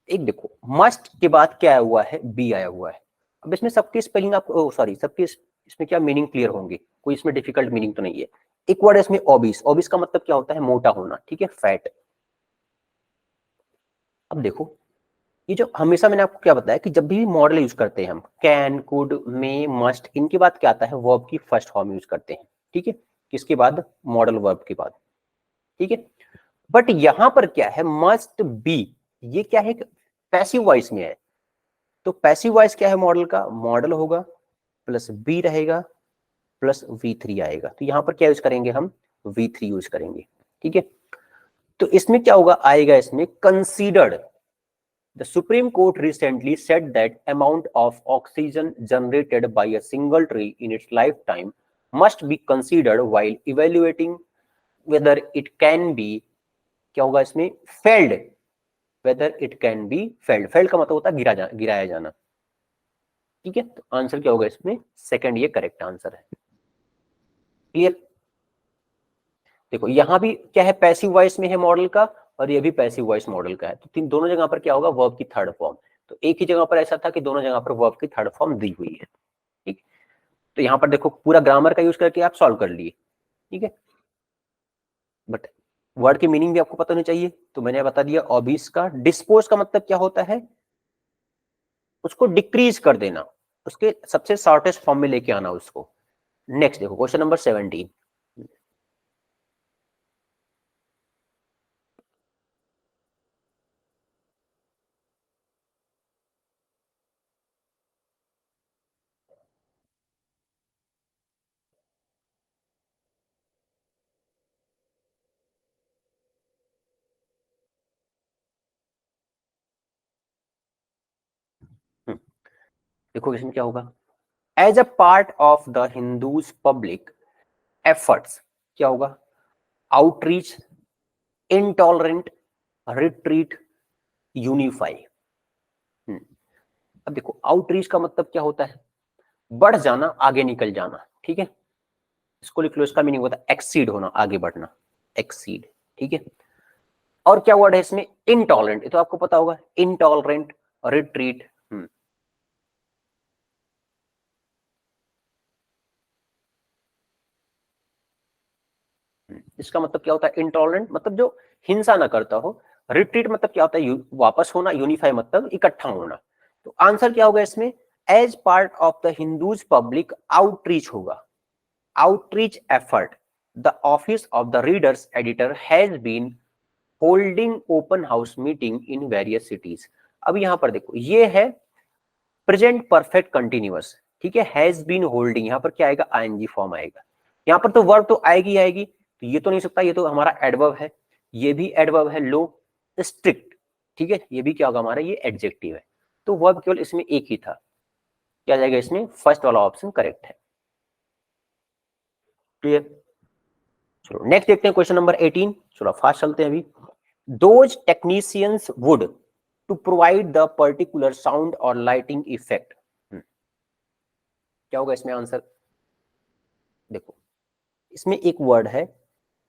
एक देखो मस्ट के बाद क्या आया हुआ है, बी आया हुआ है। अब इसमें सबकी स्पेलिंग आपको, सॉरी सबकी इसमें क्या मीनिंग क्लियर होंगे, कोई इसमें डिफिकल्ट मीनिंग तो नहीं है। एक वर्ड है इसमें ओबीस, ओबीस का मतलब क्या होता है, मोटा होना, ठीक है, फैट। अब देखो ये जो हमेशा मैंने आपको क्या बताया कि जब भी मॉडल यूज करते हैं हम, कैन, कुड, मे, मस्ट, इनके बाद क्या आता है, वर्ब की फर्स्ट फॉर्म यूज करते हैं, ठीक है, किसके बाद, मॉडल वर्ब के बाद, ठीक है। बट यहां पर क्या है, मस्ट बी, ये क्या है, पैसिव वॉइस में है। तो पैसिव वॉइस क्या है मॉडल का, मॉडल होगा प्लस बी रहेगा प्लस V3 आएगा, तो यहां पर क्या यूज करेंगे हम, V3 यूज करेंगे, ठीक है। तो इसमें क्या होगा, आएगा इसमें considered. The supreme court recently said that amount of oxygen generated by a single tree in its life time must be considered while evaluating whether it can be, क्या होगा इसमें, failed, whether it can be failed, failed का मतलब होता है गिराया जाना, ठीक है। तो आंसर क्या होगा इसमें, सेकंड ये करेक्ट आंसर है, क्लियर। देखो यहां भी क्या है, पैसिव वॉइस में है मॉडल का, और ये भी पैसिव वॉइस मॉडल का है, तो तीन दोनों जगह पर क्या होगा, वर्ब की थर्ड फॉर्म। तो एक ही जगह पर ऐसा था कि दोनों जगह पर वर्ब की थर्ड फॉर्म दी हुई है, ठीक। तो यहां पर देखो पूरा ग्रामर का यूज करके आप सॉल्व कर लिए, ठीक है। बट वर्ड की मीनिंग भी आपको पता होनी चाहिए, तो मैंने बता दिया। ऑबिस का, डिस्पोज का मतलब क्या होता है, उसको डिक्रीज कर देना, उसके सबसे शॉर्टेस्ट फॉर्म में लेके आना उसको। नेक्स्ट देखो क्वेश्चन नंबर 17। देखो इसमें क्या होगा, as a part of the Hindus public efforts, क्या होगा, आउटरीच, इंटॉलरेंट, रिट्रीट, यूनिफाई। अब देखो आउटरीच का मतलब क्या होता है, बढ़ जाना, आगे निकल जाना, ठीक है, इसको लिख लो, इसका मीनिंग होता है एक्सीड होना, आगे बढ़ना, एक्सीड, ठीक है। और क्या वर्ड है इसमें, इंटॉलरेंट, ये तो आपको पता होगा, इंटॉलरेंट, रिट्रीट। इसका मतलब क्या होता है, इंटॉलरेंट मतलब जो हिंसा ना करता हो, रिट्रीट मतलब क्या होता है, वापस होना, यूनिफाई मतलब इकट्ठा होना। तो आंसर क्या होगा इसमें, as part of the Hindus public outreach होगा, outreach effort the office of the readers editor has been holding open house meeting in various cities. अब यहां पर देखो ये है प्रेजेंट परफेक्ट कंटिन्यूअस, ठीक है, हैज बीन होल्डिंग, यहां पर क्या आएगा, आईएनजी फॉर्म आएगा, यहां पर तो वर्ब तो आएगी आएगी, तो ये तो नहीं सकता, ये तो हमारा एडवर्ब है, ये भी एडवर्ब है, लो, स्ट्रिक्ट, ठीक है, ये भी क्या होगा हमारा, ये एडजेक्टिव है, तो वर्ब केवल इसमें एक ही था, क्या जाएगा इसमें, फर्स्ट वाला ऑप्शन करेक्ट है। क्लियर, चलो नेक्स्ट देखते हैं क्वेश्चन नंबर 18, चलो फास्ट चलते हैं अभी। Those technicians would to provide the particular sound और लाइटिंग इफेक्ट, क्या होगा इसमें आंसर, देखो इसमें एक वर्ड है,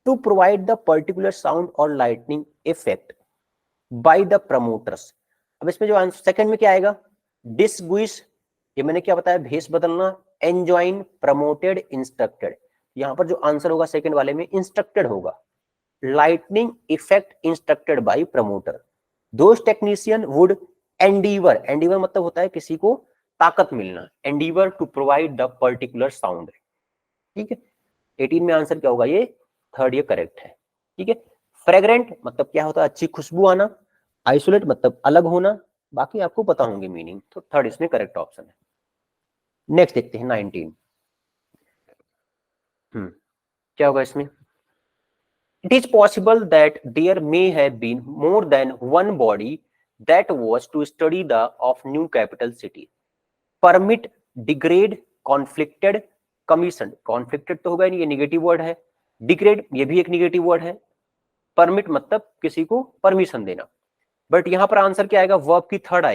to provide the particular sound और lightning effect by the promoters. अब इसमें जो आंसर सेकंड में क्या आएगा, डिसगुइस, ये मैंने क्या बताया, भेष बदलना, एंजॉइन, प्रमोटेड, इंस्ट्रक्टेड, यहां पर जो आंसर होगा सेकंड वाले में इंस्ट्रक्टेड होगा, lightning effect instructed by promoter, those technician would endeavour, endeavour मतलब होता है किसी को ताकत मिलना, endeavour to provide the particular sound, ठीक है। 18 में आंसर क्या होगा, ये थर्ड, ये करेक्ट है, ठीक है। फ्रेग्रेंट मतलब क्या होता है, अच्छी खुशबू आना, आइसोलेट मतलब अलग होना, बाकी आपको पता होंगे मीनिंग, तो थर्ड इसमें करेक्ट ऑप्शन है। नेक्स्ट देखते हैं 19, क्या होगा इसमें, it is possible that there may have been more than one body that was to study the of new capital city, permit, degrade, conflicted, commission, conflicted तो होगा नहीं, ये निगेटिव वर्ड है, डिग्रेड ये भी एक निगेटिव वर्ड है, परमिट मतलब किसी को परमिशन देना, बट यहां पर आंसर क्या आएगा, वर्ब की थर्ड आएगा,